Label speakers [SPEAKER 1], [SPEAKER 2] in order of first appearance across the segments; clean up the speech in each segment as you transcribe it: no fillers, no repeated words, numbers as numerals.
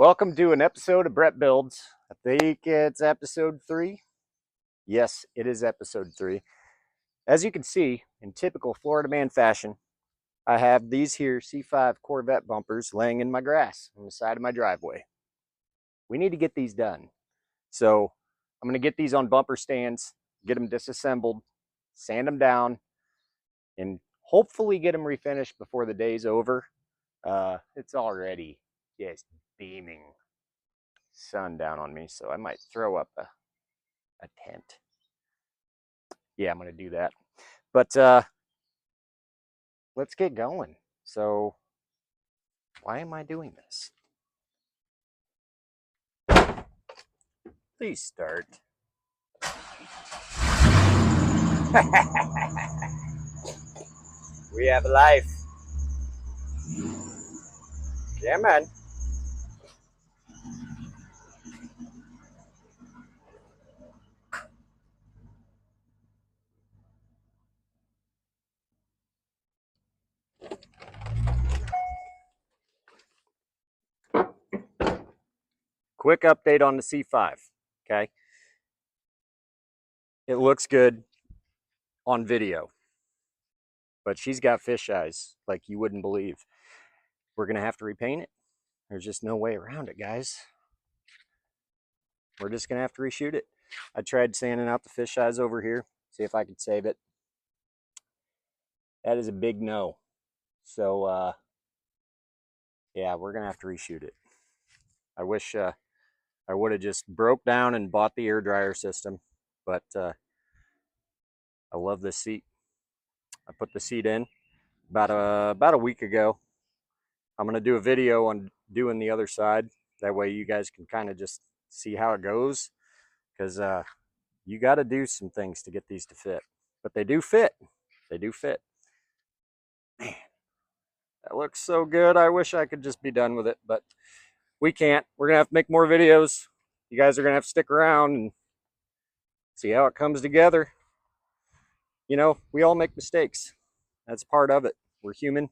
[SPEAKER 1] Welcome to an episode of Brett Builds. I think it's episode 3. Yes, it is episode 3. As you can see, in typical Florida man fashion, I have these here C5 Corvette bumpers laying in my grass on the side of my driveway. We need to get these done. So I'm going to get these on bumper stands, get them disassembled, sand them down, and hopefully get them refinished before the day's over. It's already just beaming sun down on me, so I might throw up a tent. Yeah, I'm gonna do that. But let's get going. So why am I doing this? Please start. We have life. Yeah, man. Quick update on the C5. Okay. It looks good on video, but she's got fish eyes like you wouldn't believe. We're gonna have to repaint it. There's just no way around it, guys. We're just gonna have to reshoot it. I tried sanding out the fish eyes over here, see if I could save it. That is a big no. So yeah, we're gonna have to reshoot it. I wish I would have just broke down and bought the air dryer system, but I love this seat. I put the seat in about a week ago. I'm gonna do a video on doing the other side. That way you guys can kind of just see how it goes, because you got to do some things to get these to fit, but they do fit. They do fit. Man, that looks so good. I wish I could just be done with it, but we can't. We're gonna have to make more videos. You guys are gonna have to stick around and see how it comes together. You know, we all make mistakes. That's part of it. We're human.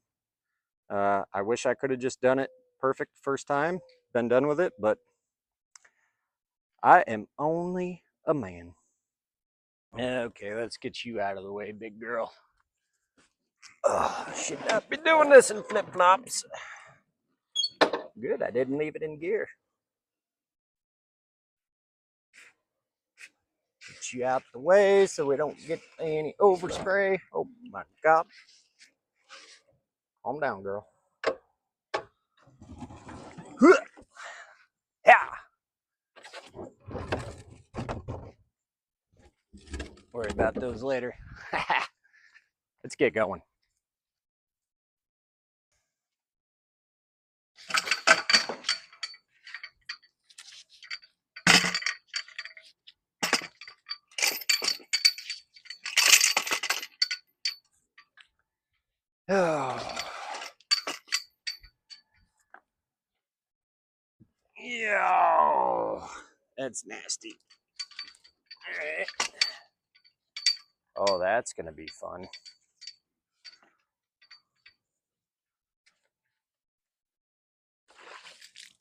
[SPEAKER 1] I wish I could have just done it perfect first time, been done with it, but I am only a man. Okay, let's get you out of the way, big girl. Should not be doing this in flip-flops. Good, I didn't leave it in gear. Get you out the way so we don't get any overspray. Oh my God. Calm down, girl. Yeah. Worry about those later. Let's get going. Oh. Yeah, that's nasty. All right. Oh, that's gonna be fun.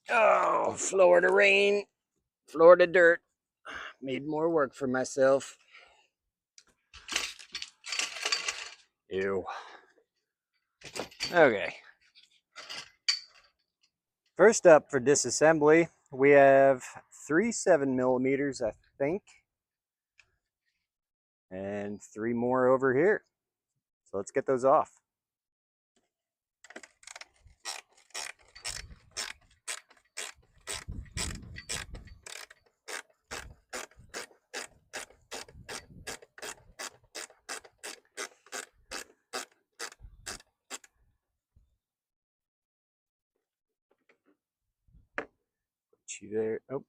[SPEAKER 1] Oh, Florida rain, Florida dirt. Made more work for myself. Ew. Okay. First up for disassembly, we have 3 7mm, I think, and 3 more over here. So let's get those off. Put you there. Oh.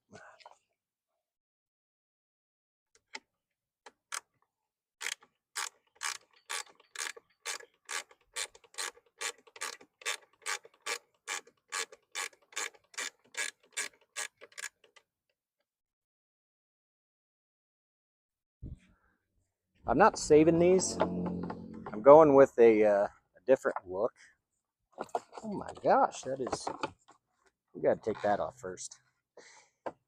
[SPEAKER 1] I'm not saving these. I'm going with a different look. Oh my gosh, that is We got to take that off first.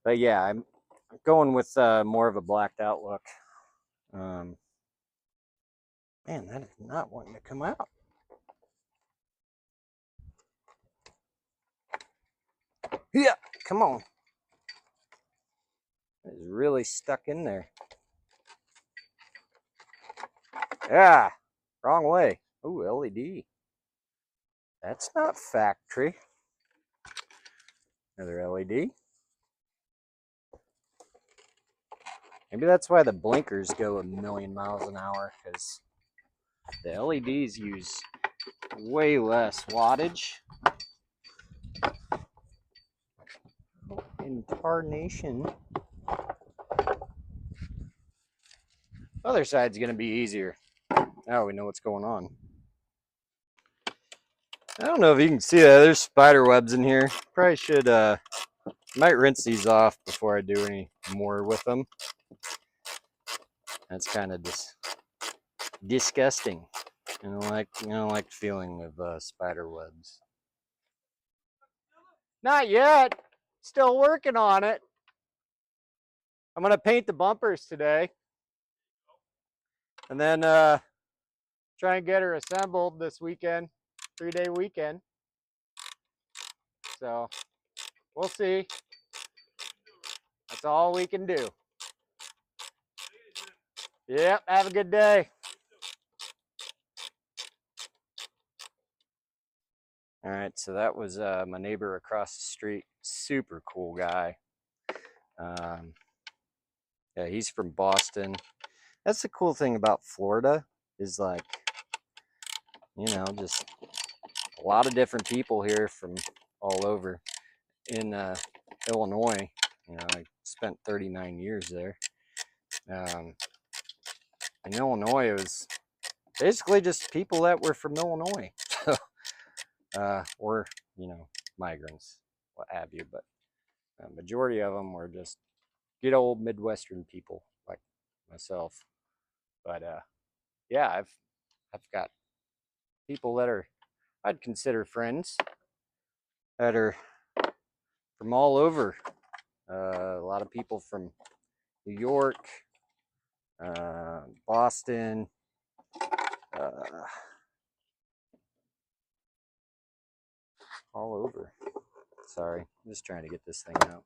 [SPEAKER 1] But yeah, I'm going with more of a blacked out look. Man, that is not wanting to come out. Yeah, come on. It's really stuck in there. Yeah, wrong way. Ooh, LED. That's not factory. Another LED. Maybe that's why the blinkers go a million miles an hour, because the LEDs use way less wattage. In tarnation. Other side's gonna be easier. Now we know what's going on. I don't know if you can see that. There's spider webs in here. Probably should might rinse these off before I do any more with them. That's kind of disgusting. I don't like the feeling of spider webs. Not yet. Still working on it. I'm gonna paint the bumpers today, and then try and get her assembled this weekend, 3-day weekend. So we'll see. That's all we can do. Yep, have a good day. All right, so that was my neighbor across the street. Super cool guy. Yeah, he's from Boston. That's the cool thing about Florida is, like, just a lot of different people here from all over. In Illinois, I spent 39 years there. In Illinois, it was basically just people that were from Illinois. Or, migrants, what have you. But the majority of them were just good old Midwestern people like myself. But yeah, I've got people that I'd consider friends that are from all over. A lot of people from New York, Boston, all over. Sorry, I'm just trying to get this thing out.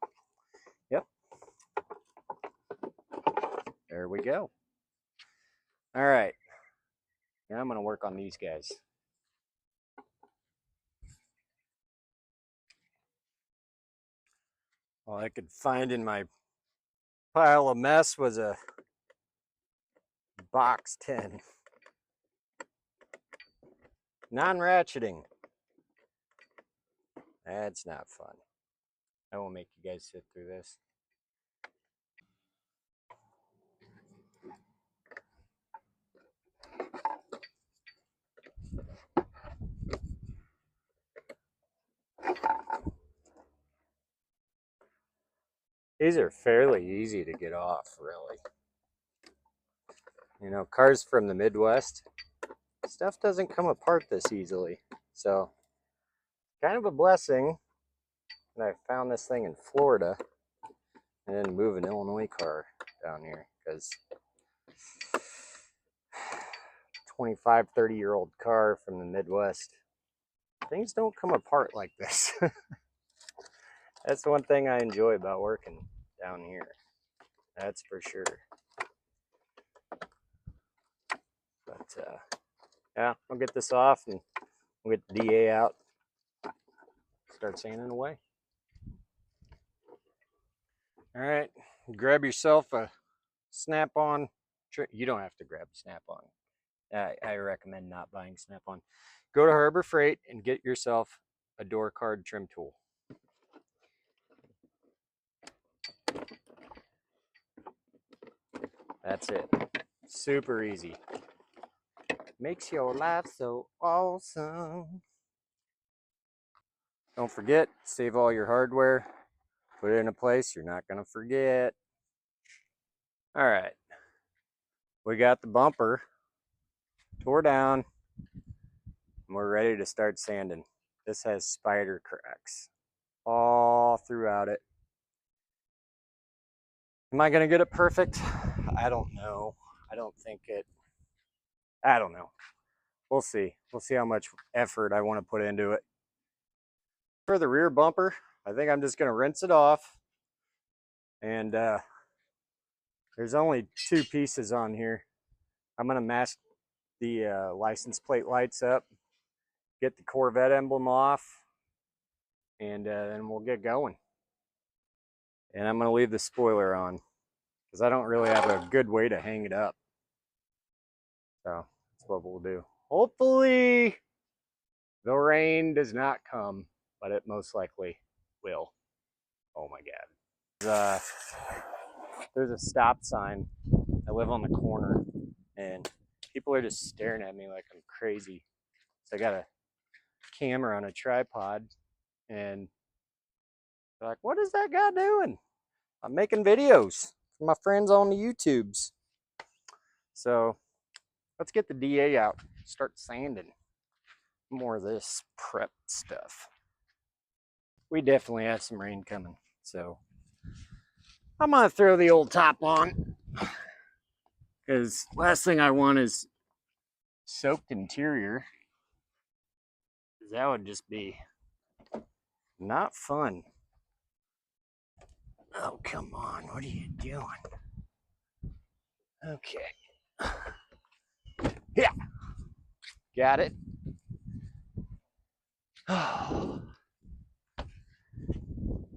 [SPEAKER 1] Yep. There we go. All right. Now I'm going to work on these guys. All I could find in my pile of mess was a box 10. Non-ratcheting. That's not fun. I won't make you guys sit through this. These are fairly easy to get off, really. Cars from the Midwest, stuff doesn't come apart this easily. So, kind of a blessing that I found this thing in Florida and then move an Illinois car down here, because 25, 30-year-old car from the Midwest, things don't come apart like this. That's one thing I enjoy about working down here. That's for sure. But yeah, I'll get this off and we'll get the DA out. Start sanding away. All right, grab yourself a Snap-on. You don't have to grab a Snap-on. I recommend not buying Snap-on. Go to Harbor Freight and get yourself a door card trim tool. That's it. Super easy. Makes your life so awesome. Don't forget, save all your hardware. Put it in a place you're not going to forget. All right. We got the bumper tore down, and we're ready to start sanding. This has spider cracks. all throughout it. Am I gonna get it perfect? I don't know. I don't know. We'll see. We'll see how much effort I want to put into it. For the rear bumper, I think I'm just gonna rinse it off. And there's only 2 pieces on here. I'm gonna mask the license plate lights up, get the Corvette emblem off, and then we'll get going. And I'm gonna leave the spoiler on because I don't really have a good way to hang it up. So that's what we'll do. Hopefully the rain does not come, but it most likely will. Oh my God. There's a stop sign. I live on the corner and people are just staring at me like I'm crazy. So I got a camera on a tripod and they're like, what is that guy doing? I'm making videos for my friends on the YouTubes. So let's get the DA out, start sanding. More of this prep stuff. We definitely have some rain coming, so I'm gonna throw the old top on because last thing I want is soaked interior. That would just be not fun. Oh, come on, what are you doing? Okay. Yeah, got it.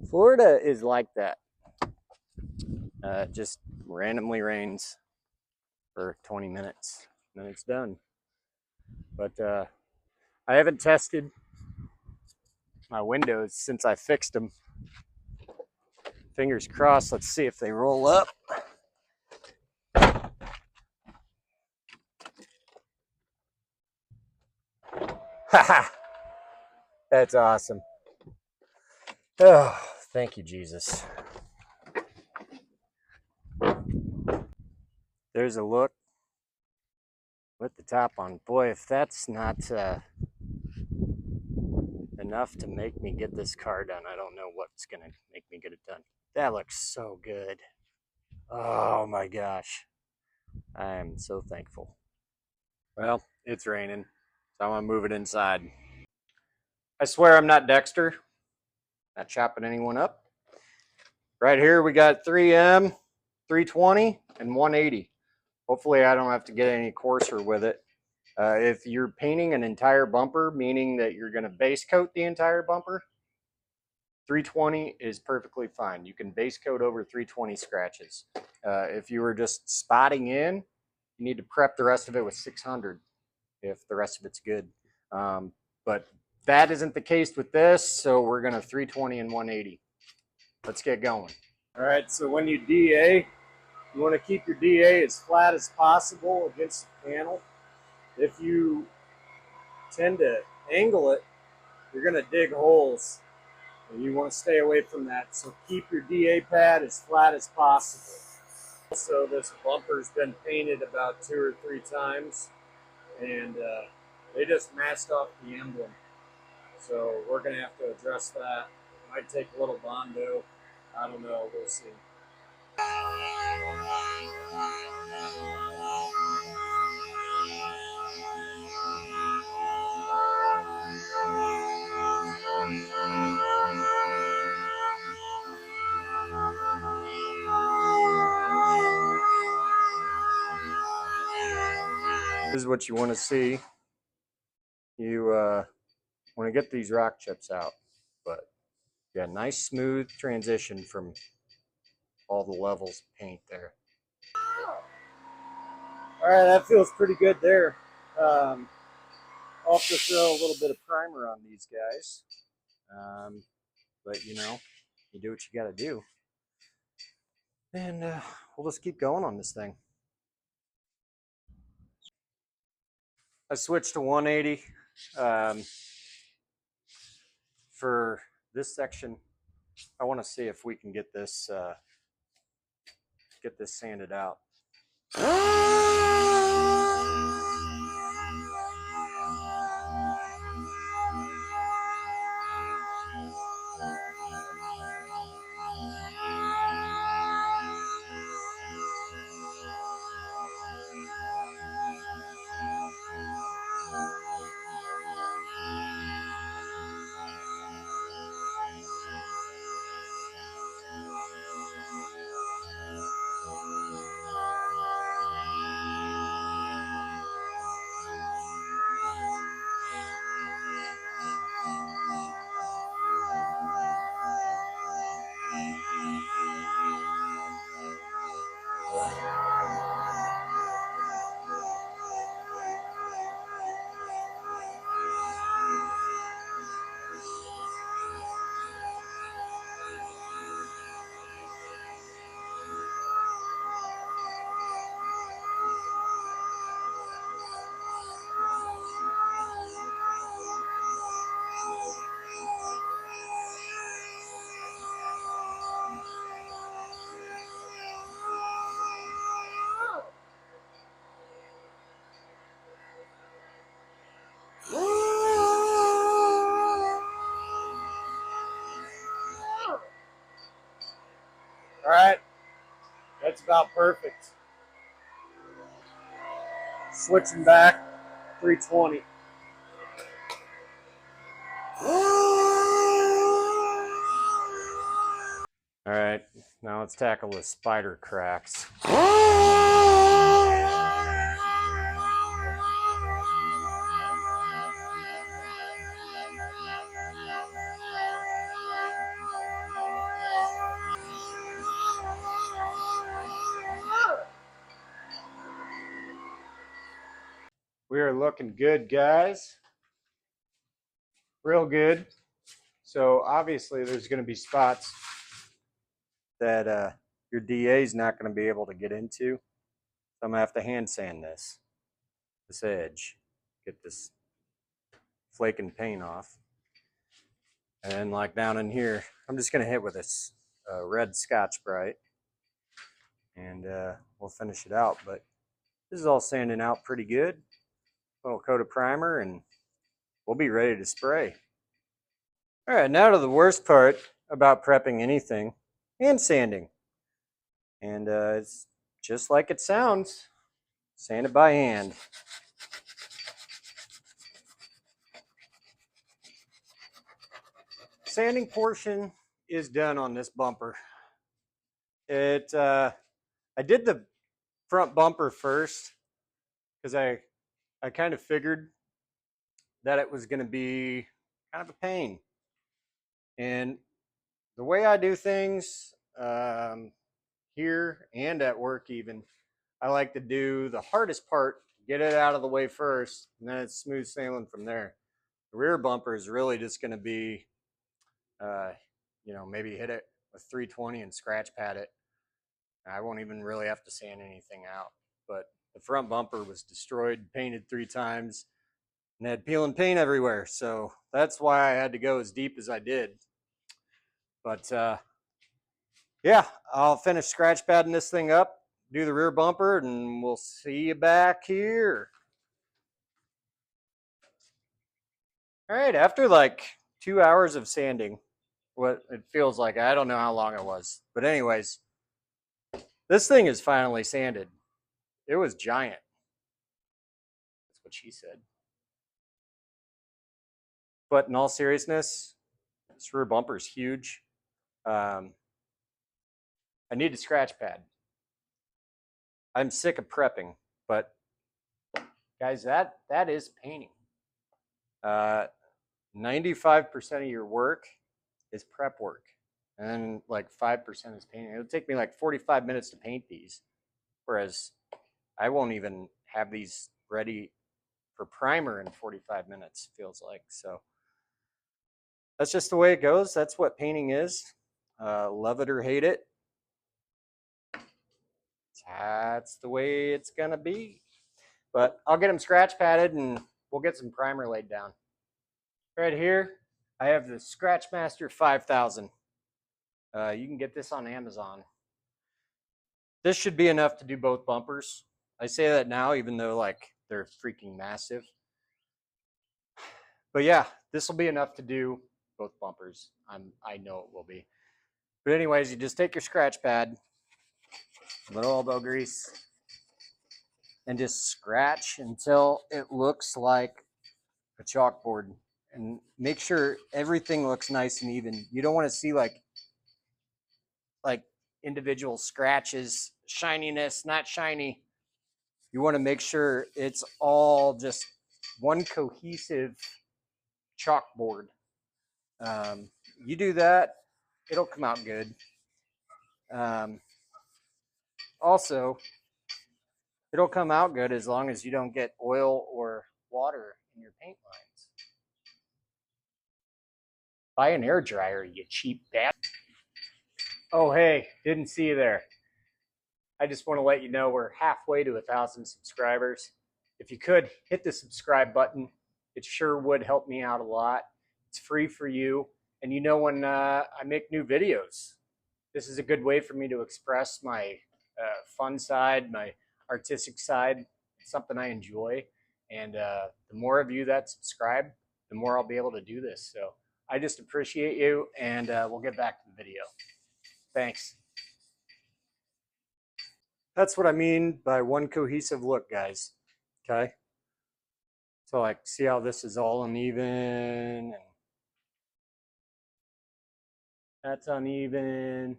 [SPEAKER 1] Florida is like that. Just randomly rains for 20 minutes and then it's done. But I haven't tested my windows since I fixed them. Fingers crossed, let's see if they roll up. Haha, that's awesome. Oh, thank you, Jesus. There's a look with the top on. Boy, if that's not enough to make me get this car done, I don't know what's gonna make me get it done. That looks so good. Oh my gosh. I am so thankful. Well, it's raining, so I'm gonna move it inside. I swear I'm not Dexter. Not chopping anyone up. Right here we got 3M, 320, and 180. Hopefully I don't have to get any coarser with it. If you're painting an entire bumper, meaning that you're going to base coat the entire bumper, 320 is perfectly fine. You can base coat over 320 scratches. If you were just spotting in, you need to prep the rest of it with 600 if the rest of it's good. But that isn't the case with this, so we're going to 320 and 180. Let's get going. All right, so when you DA, you want to keep your DA as flat as possible against the panel. If you tend to angle it, you're going to dig holes, and you want to stay away from that. So keep your DA pad as flat as possible. So this bumper's been painted about 2 or 3 times, and they just masked off the emblem. So we're going to have to address that. Might take a little Bondo. I don't know. We'll see. This is what you want to see. You want to get these rock chips out, but yeah, nice smooth transition from all the levels of paint there. All right, that feels pretty good there. I'll have to throw a little bit of primer on these guys, but you know, you do what you got to do, and we'll just keep going on this thing. I switched to 180 for this section. I want to see if we can get this sanded out. All right, that's about perfect. Switching back, 320. All right, now let's tackle the spider cracks. We are looking good, guys. Real good. So obviously there's going to be spots that your DA is not going to be able to get into. So I'm going to have to hand sand this edge, get this flaking paint off. And then like down in here, I'm just going to hit with this red Scotch-Brite and we'll finish it out. But this is all sanding out pretty good. A little coat of primer and we'll be ready to spray. All right, now to the worst part about prepping anything, hand sanding. And it's just like it sounds, sanded by hand. Sanding portion is done on this bumper. I did the front bumper first because I kind of figured that it was going to be kind of a pain. And the way I do things here and at work even, I like to do the hardest part, get it out of the way first, and then it's smooth sailing from there. The rear bumper is really just going to be, maybe hit it with 320 and scratch pad it. I won't even really have to sand anything out. But the front bumper was destroyed, painted 3 times, and had peel and paint everywhere. So that's why I had to go as deep as I did. But yeah, I'll finish scratch padding this thing up, do the rear bumper, and we'll see you back here. All right, after like 2 hours of sanding, what it feels like, I don't know how long it was. But anyways, this thing is finally sanded. It was giant. That's what she said. But in all seriousness, this rear bumper is huge. I need to scratch pad. I'm sick of prepping, but guys, that is painting. 95% of your work is prep work, and then like 5% is painting. It'll take me like 45 minutes to paint these, whereas I won't even have these ready for primer in 45 minutes, feels like. So that's just the way it goes. That's what painting is. Love it or hate it. That's the way it's gonna be. But I'll get them scratch padded and we'll get some primer laid down. Right here, I have the Scratchmaster 5000. You can get this on Amazon. This should be enough to do both bumpers. I say that now, even though like they're freaking massive. But yeah, this will be enough to do both bumpers. I know it will be. But anyways, you just take your scratch pad, a little elbow grease, and just scratch until it looks like a chalkboard. And make sure everything looks nice and even. You don't want to see like individual scratches, shininess, not shiny. You want to make sure it's all just one cohesive chalkboard. You do that, it'll come out good. Also, it'll come out good as long as you don't get oil or water in your paint lines. Buy an air dryer, you cheap bastard. Oh, hey, didn't see you there. I just want to let you know we're halfway to 1,000 subscribers. If you could, hit the subscribe button. It sure would help me out a lot. It's free for you. And you know when I make new videos, this is a good way for me to express my fun side, my artistic side. It's something I enjoy. And the more of you that subscribe, the more I'll be able to do this. So I just appreciate you, and we'll get back to the video. Thanks. That's what I mean by one cohesive look, guys. Okay. So like, see how this is all uneven and that's uneven.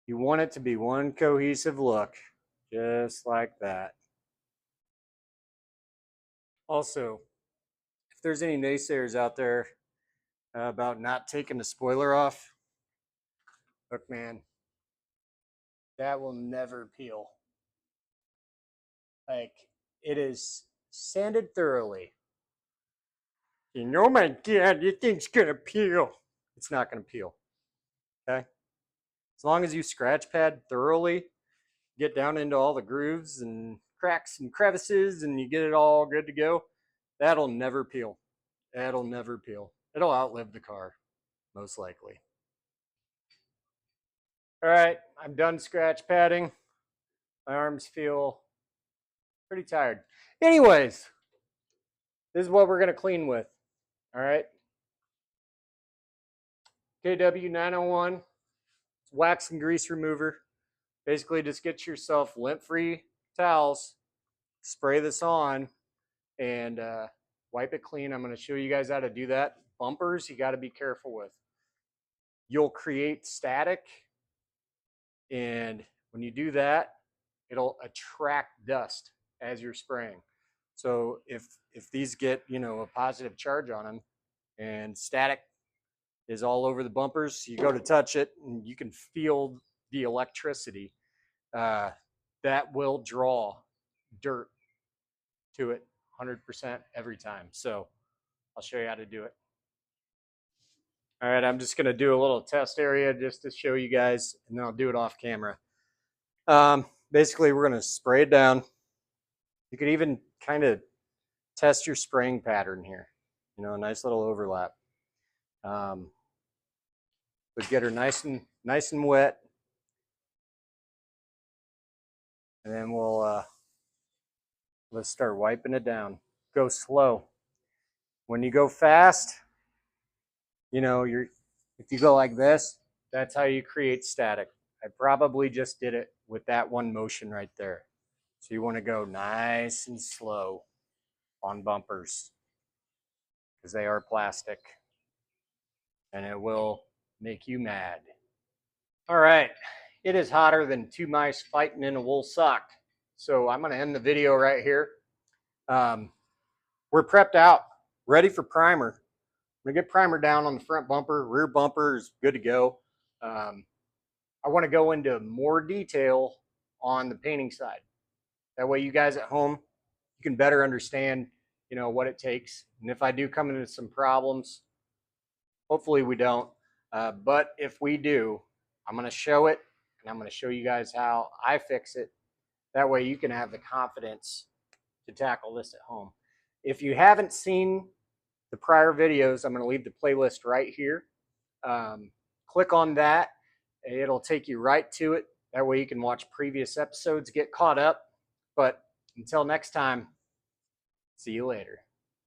[SPEAKER 1] You want it to be one cohesive look, just like that. Also, if there's any naysayers out there about not taking the spoiler off, look, man, that will never peel. Like, it is sanded thoroughly. You know, my God, this thing's gonna peel. It's not gonna peel. Okay? As long as you scratch pad thoroughly, get down into all the grooves and cracks and crevices, and you get it all good to go, that'll never peel. That'll never peel. It'll outlive the car, most likely. All right, I'm done scratch padding. My arms feel pretty tired. Anyways, this is what we're gonna clean with. All right. KW 901. It's wax and grease remover. Basically, just get yourself lint-free towels, spray this on, and wipe it clean. I'm going to show you guys how to do that. Bumpers, you got to be careful with. You'll create static, and when you do that, it'll attract dust as you're spraying. So if these get, you know, a positive charge on them and static is all over the bumpers, you go to touch it and you can feel the electricity. That will draw dirt to it 100% every time. So I'll show you how to do it. All right, I'm just going to do a little test area just to show you guys, and then I'll do it off camera. Basically, we're going to spray it down. You could even kind of test your spraying pattern here. You know, a nice little overlap. But get her nice and wet, and then let's start wiping it down. Go slow. When you go fast, you know, if you go like this, that's how you create static. I probably just did it with that one motion right there. So you want to go nice and slow on bumpers because they are plastic and it will make you mad. All right, it is hotter than two mice fighting in a wool sock. So I'm going to end the video right here. We're prepped out, ready for primer. I'm going to get primer down on the front bumper. Rear bumper is good to go. I want to go into more detail on the painting side. That way you guys at home, you can better understand, you know, what it takes. And if I do come into some problems, hopefully we don't. But if we do, I'm going to show it and I'm going to show you guys how I fix it. That way you can have the confidence to tackle this at home. If you haven't seen the prior videos, I'm going to leave the playlist right here. Click on that. It'll take you right to it. That way you can watch previous episodes, get caught up. But until next time, see you later.